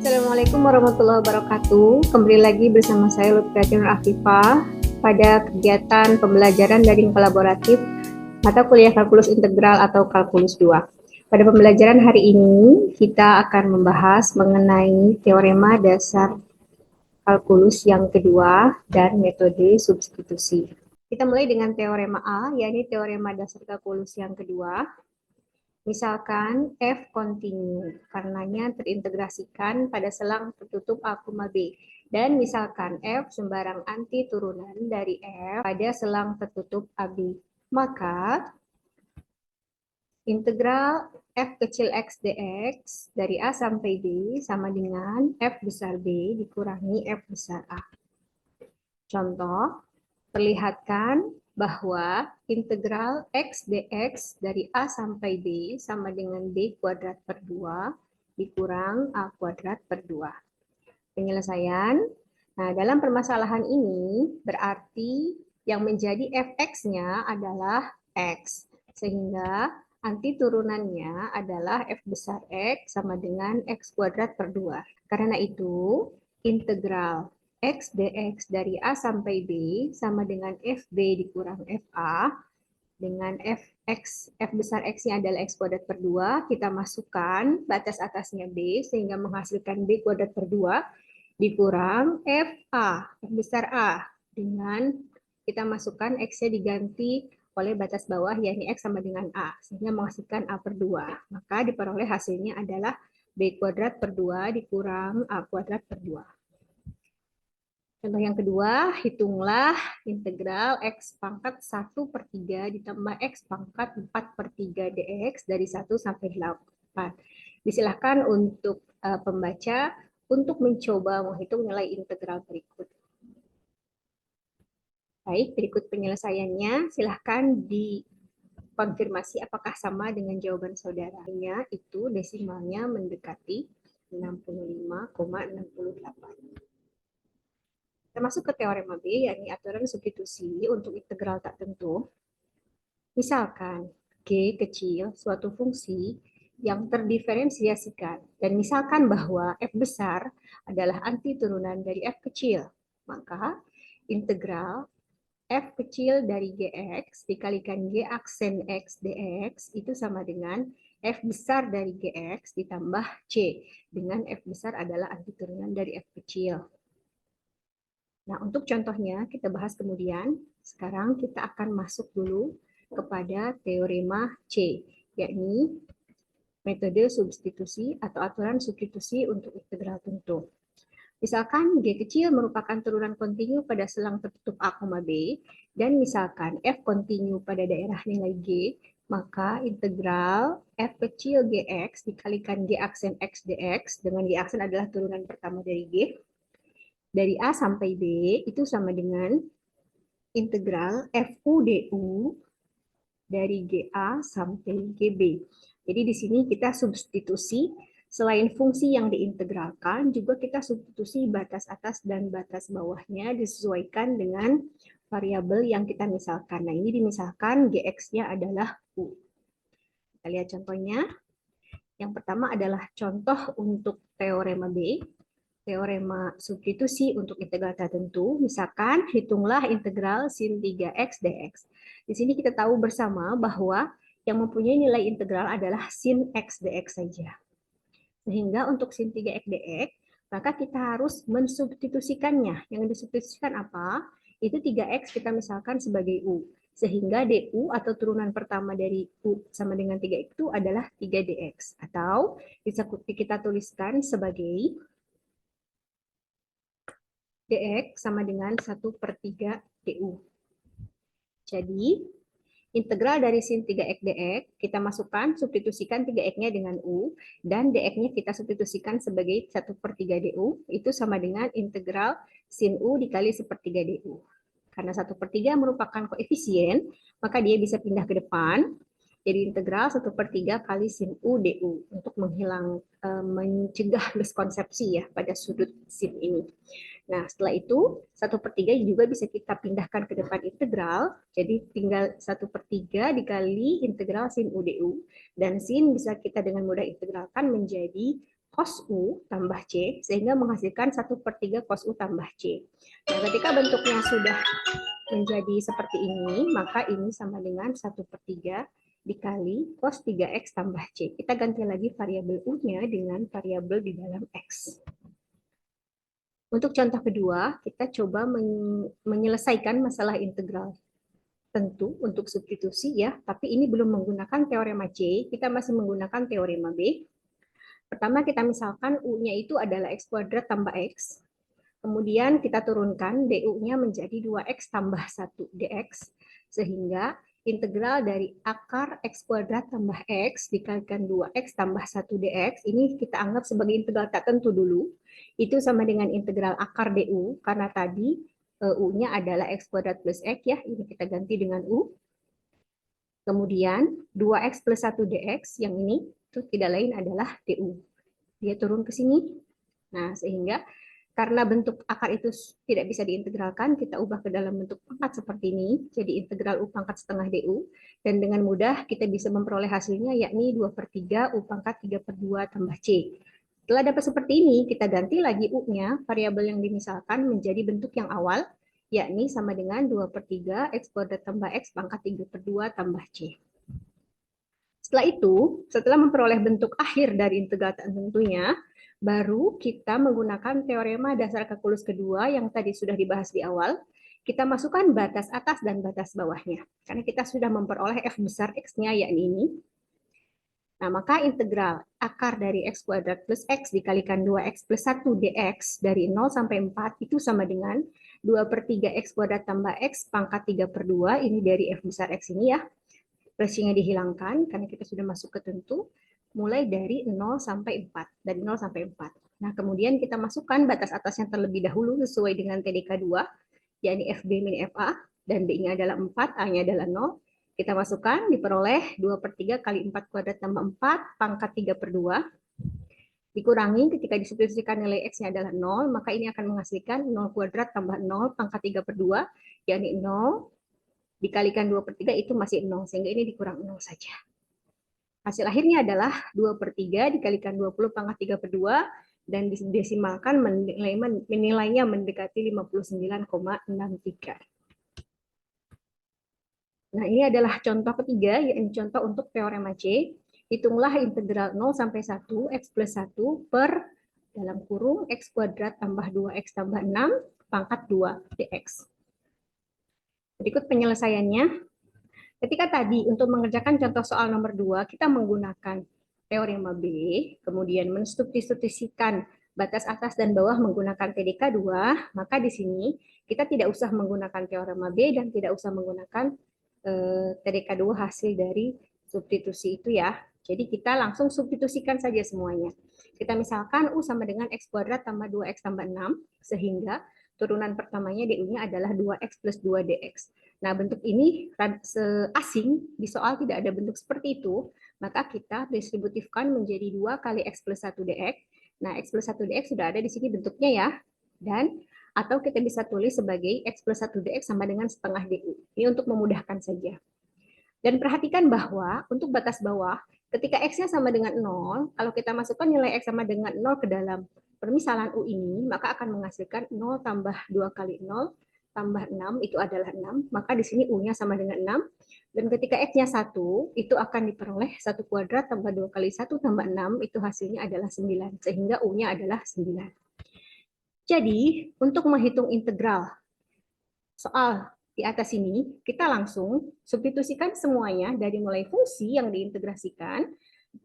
Assalamualaikum warahmatullahi wabarakatuh. Kembali lagi bersama saya Lutfi Nur Afifah pada kegiatan pembelajaran daring kolaboratif mata kuliah kalkulus integral atau kalkulus 2. Pada pembelajaran hari ini kita akan membahas mengenai teorema dasar kalkulus yang kedua dan metode substitusi. Kita mulai dengan teorema A, yakni teorema dasar kalkulus yang kedua. Misalkan F kontinu, karenanya terintegrasikan pada selang tertutup A, B. Dan misalkan F sembarang anti turunan dari F pada selang tertutup AB. Maka integral F kecil X dx dari A sampai B sama dengan F besar B dikurangi F besar A. Contoh, perlihatkan bahwa integral X dx dari A sampai B sama dengan B kuadrat per 2 dikurang A kuadrat per 2. Penyelesaian. Nah, dalam permasalahan ini berarti yang menjadi fx-nya adalah X. Sehingga anti turunannya adalah F besar X sama dengan X kuadrat per 2. Karena itu, integral X dx dari A sampai B sama dengan FB dikurang FA dengan F besar X-nya adalah X kuadrat per 2, kita masukkan batas atasnya B sehingga menghasilkan B kuadrat per 2 dikurang FA, F besar A dengan kita masukkan X-nya diganti oleh batas bawah yakni X sama dengan A sehingga menghasilkan A per 2. Maka diperoleh hasilnya adalah B kuadrat per 2 dikurang A kuadrat per 2. Contoh yang kedua, hitunglah integral X pangkat 1 per 3 ditambah X pangkat 4 per 3 dx dari 1 sampai 8. Disilahkan untuk pembaca untuk mencoba menghitung nilai integral berikut. Baik, berikut penyelesaiannya. Silahkan dikonfirmasi apakah sama dengan jawaban saudaranya. Itu desimalnya mendekati 65,68. Kita masuk ke teorema B, yakni aturan substitusi untuk integral tak tentu. Misalkan G kecil suatu fungsi yang terdiferensiasikan, dan misalkan bahwa F besar adalah anti turunan dari F kecil, maka integral F kecil dari Gx dikalikan G aksen X dx itu sama dengan F besar dari Gx ditambah C, dengan F besar adalah anti turunan dari F kecil. Nah, untuk contohnya kita bahas kemudian. Sekarang kita akan masuk dulu kepada teorema C, yakni metode substitusi atau aturan substitusi untuk integral tentu. Misalkan G kecil merupakan turunan kontinu pada selang tertutup A, B, dan misalkan F kontinu pada daerah nilai G, maka integral F kecil Gx dikalikan G aksen X dx, dengan G aksen adalah turunan pertama dari G, dari A sampai B itu sama dengan integral FU DU dari GA sampai GB. Jadi di sini kita substitusi, selain fungsi yang diintegralkan, juga kita substitusi batas atas dan batas bawahnya disesuaikan dengan variabel yang kita misalkan. Nah, ini dimisalkan Gx-nya adalah U. Kita lihat contohnya. Yang pertama adalah contoh untuk teorema B. Teorema substitusi untuk integral tertentu, misalkan hitunglah integral sin 3x dx. Di sini kita tahu bersama bahwa yang mempunyai nilai integral adalah sin x dx saja. Sehingga untuk sin 3x dx, maka kita harus mensubstitusikannya. Yang disubstitusikan apa? Itu 3x kita misalkan sebagai u. Sehingga du atau turunan pertama dari u sama dengan 3x itu adalah 3dx. Atau bisa kita tuliskan sebagai dx sama dengan 1 per 3 du. Jadi, integral dari sin 3x dx, kita masukkan, substitusikan 3x-nya dengan u, dan dx-nya kita substitusikan sebagai 1 per 3 du, itu sama dengan integral sin u dikali 1 per 3 du. Karena 1 per 3 merupakan koefisien, maka dia bisa pindah ke depan, jadi integral 1 per 3 kali sin u du, untuk mencegah miskonsepsi ya pada sudut sin ini. Nah, setelah itu 1 per 3 juga bisa kita pindahkan ke depan integral. Jadi tinggal 1 per 3 dikali integral sin u du. Dan sin bisa kita dengan mudah integralkan menjadi cos U tambah C, sehingga menghasilkan 1/3 cos U tambah C. Nah, ketika bentuknya sudah menjadi seperti ini, maka ini sama dengan 1/3 dikali cos 3X tambah C. Kita ganti lagi variabel U-nya dengan variabel di dalam X. Untuk contoh kedua, kita coba menyelesaikan masalah integral. Tentu untuk substitusi ya, tapi ini belum menggunakan teorema C, kita masih menggunakan teorema B. Pertama kita misalkan U-nya itu adalah X kuadrat tambah X. Kemudian kita turunkan DU-nya menjadi 2X tambah 1 DX. Sehingga integral dari akar X kuadrat tambah X dikalikan 2X tambah 1 DX, ini kita anggap sebagai integral tak tentu dulu. Itu sama dengan integral akar DU, karena tadi U-nya adalah X kuadrat plus X ya, ini kita ganti dengan U. Kemudian 2X plus 1 DX, yang ini itu tidak lain adalah DU. Dia turun ke sini. Nah, sehingga karena bentuk akar itu tidak bisa diintegralkan, kita ubah ke dalam bentuk pangkat seperti ini, jadi integral U pangkat setengah DU, dan dengan mudah kita bisa memperoleh hasilnya, yakni 2/3 U pangkat 3/2 tambah C. Setelah dapat seperti ini, kita ganti lagi U-nya, variabel yang dimisalkan menjadi bentuk yang awal, yakni sama dengan 2/3 X kuadrat tambah X pangkat 3/2 tambah C. Setelah itu, setelah memperoleh bentuk akhir dari integral tentunya, baru kita menggunakan teorema dasar kalkulus kedua yang tadi sudah dibahas di awal. Kita masukkan batas atas dan batas bawahnya. Karena kita sudah memperoleh F besar X-nya, yakni ini. Nah, maka integral akar dari X kuadrat plus X dikalikan 2X plus 1 dx dari 0 sampai 4 itu sama dengan 2/3 X kuadrat tambah X pangkat 3/2, ini dari F besar X ini ya. Ratio-nya dihilangkan karena kita sudah masuk ke tentu, mulai dari 0 sampai 4, dari 0 sampai 4. Nah, kemudian kita masukkan batas atasnya terlebih dahulu sesuai dengan TDK 2, yakni FB min FA, dan D-nya adalah 4, A-nya adalah 0. Kita masukkan, diperoleh 2/3 kali 4 kuadrat tambah 4, pangkat 3/2. Dikurangi ketika disubstitusikan nilai X-nya adalah 0, maka ini akan menghasilkan 0 kuadrat tambah 0, pangkat 3/2, yakni 0, dikalikan 2/3 itu masih 0, sehingga ini dikurang 0 saja. Hasil akhirnya adalah 2/3 dikalikan 20 pangkat 3/2, dan didesimalkan nilainya mendekati 59,63. Nah, ini adalah contoh ketiga, yakni contoh untuk teorema C. Hitunglah integral 0 sampai 1 X plus 1 per dalam kurung X kuadrat tambah 2X tambah 6 pangkat 2 dx. Berikut penyelesaiannya. Ketika tadi untuk mengerjakan contoh soal nomor 2, kita menggunakan teorema B, kemudian mensubstitusikan batas atas dan bawah menggunakan TDK 2, maka di sini kita tidak usah menggunakan teorema B dan tidak usah menggunakan TDK 2 hasil dari substitusi itu ya. Jadi kita langsung substitusikan saja semuanya. Kita misalkan U sama dengan X kuadrat tambah 2X tambah 6, sehingga turunan pertamanya DU-nya adalah 2X plus 2 DX. Nah, bentuk ini asing, di soal tidak ada bentuk seperti itu, maka kita distributifkan menjadi 2 kali X plus 1 DX. Nah, X plus 1 DX sudah ada di sini bentuknya ya. Dan atau kita bisa tulis sebagai X plus 1 DX sama dengan setengah DU. Ini untuk memudahkan saja. Dan perhatikan bahwa untuk batas bawah, ketika X-nya sama dengan 0, kalau kita masukkan nilai X sama dengan 0 ke dalam permisalan U ini, maka akan menghasilkan 0 tambah 2 kali 0 tambah 6, itu adalah 6. Maka di sini U-nya sama dengan 6. Dan ketika X-nya 1, itu akan diperoleh 1 kuadrat tambah 2 kali 1 tambah 6, itu hasilnya adalah 9. Sehingga U-nya adalah 9. Jadi, untuk menghitung integral soal di atas ini, kita langsung substitusikan semuanya dari mulai fungsi yang diintegrasikan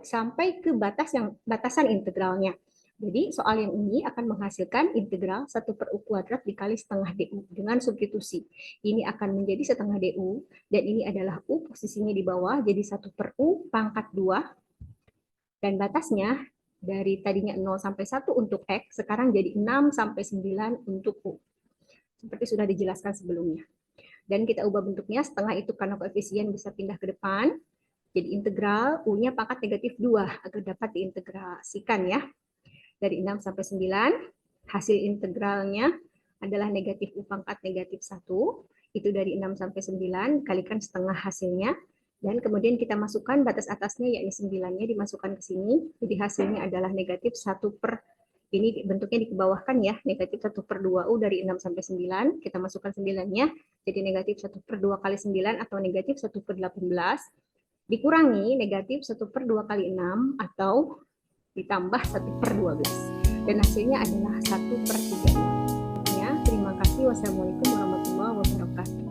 sampai ke batasan integralnya. Jadi, soal yang ini akan menghasilkan integral 1 per U kuadrat dikali setengah DU dengan substitusi. Ini akan menjadi setengah DU, dan ini adalah U, posisinya di bawah, jadi 1 per U pangkat 2, dan batasnya dari tadinya 0 sampai 1 untuk X, sekarang jadi 6 sampai 9 untuk U. Seperti sudah dijelaskan sebelumnya. Dan kita ubah bentuknya, setengah itu karena koefisien bisa pindah ke depan. Jadi integral U-nya pangkat negatif 2 agar dapat diintegrasikan ya. Dari 6 sampai 9, hasil integralnya adalah negatif U pangkat negatif 1. Itu dari 6 sampai 9, kalikan setengah hasilnya. Dan kemudian kita masukkan batas atasnya, yakni 9-nya dimasukkan ke sini. Jadi hasilnya adalah negatif 1 per, ini bentuknya di bawah kan ya, negatif 1 per 2U dari 6 sampai 9. Kita masukkan 9-nya, jadi negatif 1 per 2 kali 9 atau negatif 1 per 18. Dikurangi negatif 1 per 2 kali 6 atau ditambah 1 per 12. Dan hasilnya adalah 1 per 3. Ya, terima kasih. Wassalamualaikum warahmatullahi wabarakatuh.